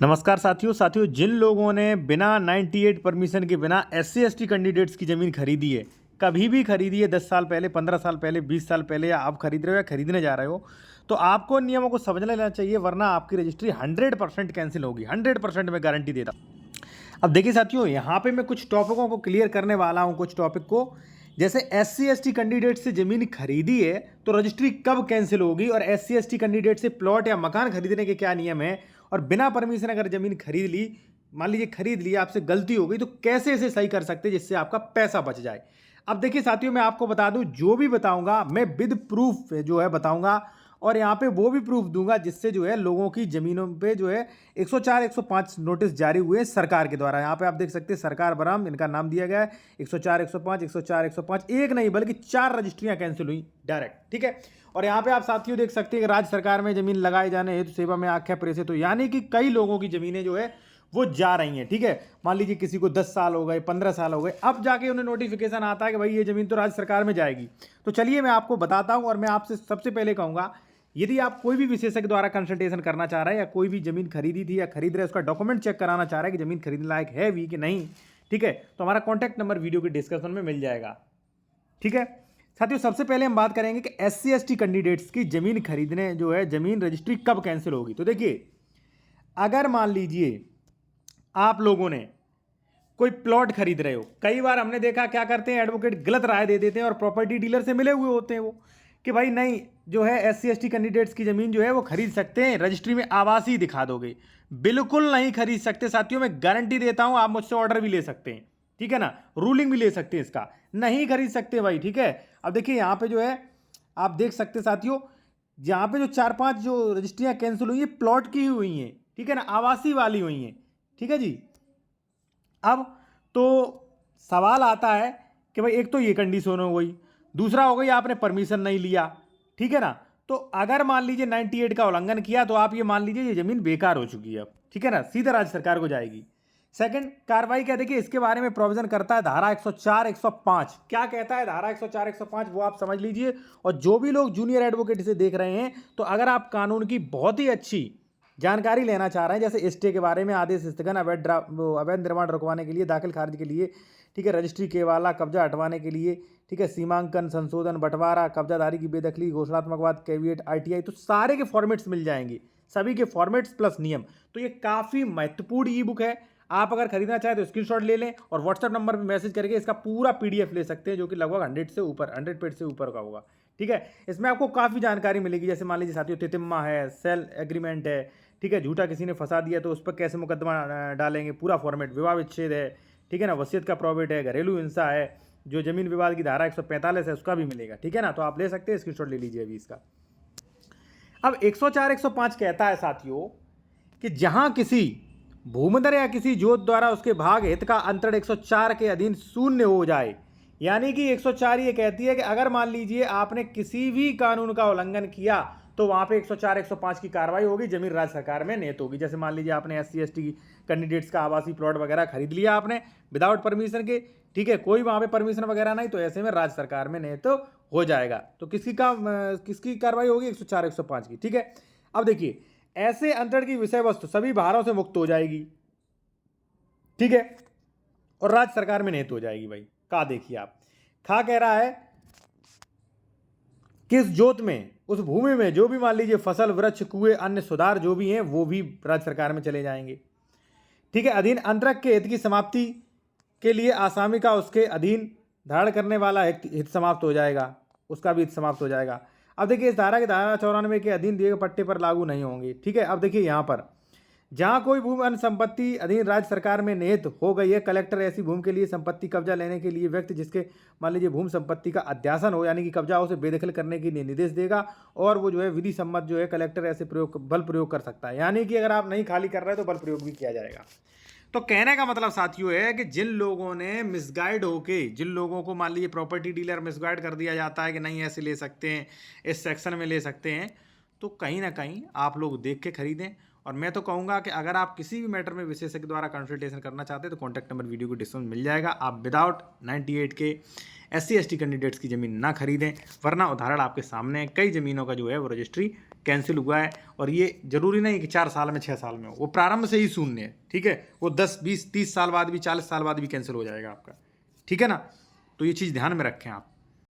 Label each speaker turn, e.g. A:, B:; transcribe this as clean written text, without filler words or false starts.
A: नमस्कार साथियों जिन लोगों ने बिना 98 परमिशन के बिना SC ST कैंडिडेट्स की ज़मीन खरीदी है, कभी भी खरीदी है 10 साल पहले, 15 साल पहले, 20 साल पहले, या आप खरीद रहे हो या खरीदने जा रहे हो, तो आपको नियमों को समझ लेना चाहिए, वरना आपकी रजिस्ट्री 100% कैंसिल होगी। 100% मैं गारंटी देता हूँ। अब देखिए साथियों, यहाँ पे मैं कुछ टॉपिकों को क्लियर करने वाला हूँ। कुछ टॉपिक को, जैसे SC ST कैंडिडेट से ज़मीन खरीदी है तो रजिस्ट्री कब कैंसिल होगी, और SC ST कैंडिडेट से प्लॉट या मकान खरीदने के क्या नियम है, और बिना परमिशन अगर ज़मीन खरीद ली, मान लीजिए खरीद ली, आपसे गलती हो गई, तो कैसे इसे सही कर सकते हैं जिससे आपका पैसा बच जाए। अब देखिए साथियों, मैं आपको बता दूं, जो भी बताऊंगा मैं विद प्रूफ जो है बताऊंगा, और यहाँ पे वो भी प्रूफ दूंगा जिससे जो है लोगों की ज़मीनों पे जो है 104 105 नोटिस जारी हुए हैं सरकार के द्वारा। यहाँ पे आप देख सकते हैं, सरकार बराम इनका नाम दिया गया है। 104 105 104 105 एक नहीं बल्कि 4 रजिस्ट्रियाँ कैंसिल हुई डायरेक्ट, ठीक है। और यहाँ पे आप साथियों देख सकते हैं कि राज्य सरकार में जमीन लगाए जाने हेतु सेवा में आख्या प्रेषित, तो यानी कि कई लोगों की जमीनें जो है वो जा रही हैं, ठीक है। मान लीजिए किसी को 10 साल हो गए, 15 साल हो गए, अब जाके उन्हें नोटिफिकेशन आता है कि भाई ये जमीन तो राज्य सरकार में जाएगी। तो चलिए मैं आपको बताता हूँ, और मैं आपसे सबसे पहले कहूँगा, यदि आप कोई भी विशेषज्ञ द्वारा कंसल्टेशन करना चाह रहे हैं, या कोई भी जमीन खरीदी थी या खरीद रहे, उसका डॉक्यूमेंट चेक कराना चाह रहे हैं कि जमीन खरीदने लायक है भी कि नहीं, ठीक है, तो हमारा कॉन्टैक्ट नंबर वीडियो के डिस्क्रिप्शन में मिल जाएगा, ठीक है। साथियों, सबसे पहले हम बात करेंगे कि SC ST कैंडिडेट्स की जमीन खरीदने जो है जमीन रजिस्ट्री कब कैंसिल होगी। तो देखिए, अगर मान लीजिए आप लोगों ने कोई प्लॉट खरीद रहे हो, कई बार हमने देखा क्या करते हैं, एडवोकेट गलत राय दे देते हैं और प्रॉपर्टी डीलर से मिले हुए होते हैं वो, कि भाई नहीं, जो है SC ST कैंडिडेट्स की ज़मीन जो है वो खरीद सकते हैं, रजिस्ट्री में आवासी दिखा दोगे। बिल्कुल नहीं खरीद सकते साथियों, मैं गारंटी देता हूं। आप मुझसे ऑर्डर भी ले सकते हैं, ठीक है ना, रूलिंग भी ले सकते हैं, इसका नहीं खरीद सकते भाई, ठीक है। अब देखिए यहाँ पे जो है आप देख सकते हैं साथियों, यहाँ पे जो 4-5 जो रजिस्ट्रियाँ कैंसिल हुई है प्लॉट की हुई हैं, ठीक है ना, आवासी वाली हुई हैं, ठीक है जी। अब तो सवाल आता है कि भाई एक तो ये कंडीशन हो गई, दूसरा हो गई आपने परमिशन नहीं लिया, ठीक है ना। तो अगर मान लीजिए 98 का उल्लंघन किया, तो आप ये मान लीजिए ये जमीन बेकार हो चुकी है अब, ठीक है ना, सीधा राज्य सरकार को जाएगी। सेकंड कार्रवाई क्या, देखिए इसके बारे में प्रोविजन करता है धारा 104 105। क्या कहता है धारा 104 105, वो आप समझ लीजिए। और जो भी लोग जूनियर एडवोकेट इसे देख रहे हैं, तो अगर आप कानून की बहुत ही अच्छी जानकारी लेना चाह रहे हैं, जैसे स्टे के बारे में, आदेश स्थगन, अवैध निर्माण रुकवाने के लिए, दाखिल खारिज के लिए, ठीक है, रजिस्ट्री केवाला, कब्जा हटवाने के लिए, ठीक है, सीमांकन, संशोधन, बंटवारा, कब्जादारी की बेदखली, घोषणात्मकवाद, कैविएट, RTI, तो सारे के फॉर्मेट्स मिल जाएंगे, सभी के फॉर्मेट्स प्लस नियम। तो ये काफ़ी महत्वपूर्ण ई बुक है। आप अगर खरीदना चाहें तो स्क्रीनशॉट ले लें, और व्हाट्सएप नंबर पर मैसेज करके इसका पूरा PDF ले सकते हैं, जो कि लगभग 100 पेज से ऊपर का होगा, ठीक है। इसमें आपको काफ़ी जानकारी मिलेगी, जैसे मान लीजिए साथियों तितिम्मा है, सेल एग्रीमेंट है, ठीक है, झूठा किसी ने फंसा दिया तो उस पर कैसे मुकदमा डालेंगे, पूरा फॉर्मेट, विवाह विच्छेद है, ठीक है ना, वसीयत का प्रोविट है, घरेलू हिंसा है, जो जमीन विवाद की धारा 145 है उसका भी मिलेगा, ठीक है ना। तो आप ले सकते हैं, स्क्रीनशॉट ले लीजिए अभी इसका। अब 104 105 कहता है साथियों कि जहां किसी भूमंदर या किसी जोत द्वारा उसके भाग हित का अंतरण 104 के अधीन शून्य हो जाए, यानी कि 104 ये कहती है कि अगर मान लीजिए आपने किसी भी कानून का उल्लंघन किया, तो वहां पे 104 105 की कार्रवाई होगी, जमीन राज्य सरकार में नियत होगी। जैसे मान लीजिए आपने SC ST कैंडिडेट्स का आवासीय प्लॉट वगैरह खरीद लिया आपने विदाउट परमिशन के, ठीक है, कोई वहां पे परमिशन वगैरह नहीं, तो ऐसे में राज्य सरकार में नियत हो जाएगा। तो किसकी कार्रवाई होगी, 104 105 की, ठीक है। अब देखिए, ऐसे अंतरण की विषय वस्तु सभी भारों से मुक्त हो जाएगी, ठीक है, और राज्य सरकार में नियत हो जाएगी। भाई का देखिए आप, खा कह रहा है किस जोत में, उस भूमि में जो भी मान लीजिए फसल, वृक्ष, कुएं, अन्य सुधार जो भी हैं, वो भी राज्य सरकार में चले जाएंगे, ठीक है। अधीन अंतरक के हित की समाप्ति के लिए आसामी का उसके अधीन धारण करने वाला हित समाप्त हो जाएगा, उसका भी हित समाप्त हो जाएगा। अब देखिए, इस धारा के धारा 94 के अधीन दिए गए पट्टे पर लागू नहीं होंगे, ठीक है। अब देखिए यहाँ पर, जहां कोई भूमि अन्य संपत्ति अधीन राज्य सरकार में निहित हो गई है, कलेक्टर ऐसी भूमि के लिए संपत्ति कब्जा लेने के लिए व्यक्ति जिसके मान लीजिए भूमि संपत्ति का अध्यासन हो, यानी कि कब्जा हो, उसे बेदखल करने के लिए निर्देश देगा, और वो जो है विधि सम्मत जो है कलेक्टर ऐसे बल प्रयोग कर सकता है, यानी कि अगर आप नहीं खाली कर रहे तो बल प्रयोग भी किया जाएगा। तो कहने का मतलब साथियों है कि जिन लोगों ने मिसगाइड होके, जिन लोगों को मान लीजिए प्रॉपर्टी डीलर मिसगाइड कर दिया जाता है कि नहीं ऐसे ले सकते हैं, इस सेक्शन में ले सकते हैं, तो कहीं ना कहीं आप लोग देख के खरीदें। और मैं तो कहूँगा कि अगर आप किसी भी मैटर में विशेषज्ञ द्वारा कंसल्टेशन करना चाहते हैं, तो कॉन्टैक्ट नंबर वीडियो को डिस्क्रिप्शन मिल जाएगा। आप विदाउट 98 के SC ST कैंडिडेट्स की ज़मीन ना खरीदें, वरना उदाहरण आपके सामने है, कई ज़मीनों का जो है वो रजिस्ट्री कैंसिल हुआ है, और ये जरूरी नहीं कि 4 साल में 6 साल में हो, वो प्रारंभ से ही शून्य है, ठीक है। वो 10 20 30 साल बाद भी, 40 साल बाद भी कैंसिल हो जाएगा आपका, ठीक है ना। तो ये चीज़ ध्यान में रखें आप।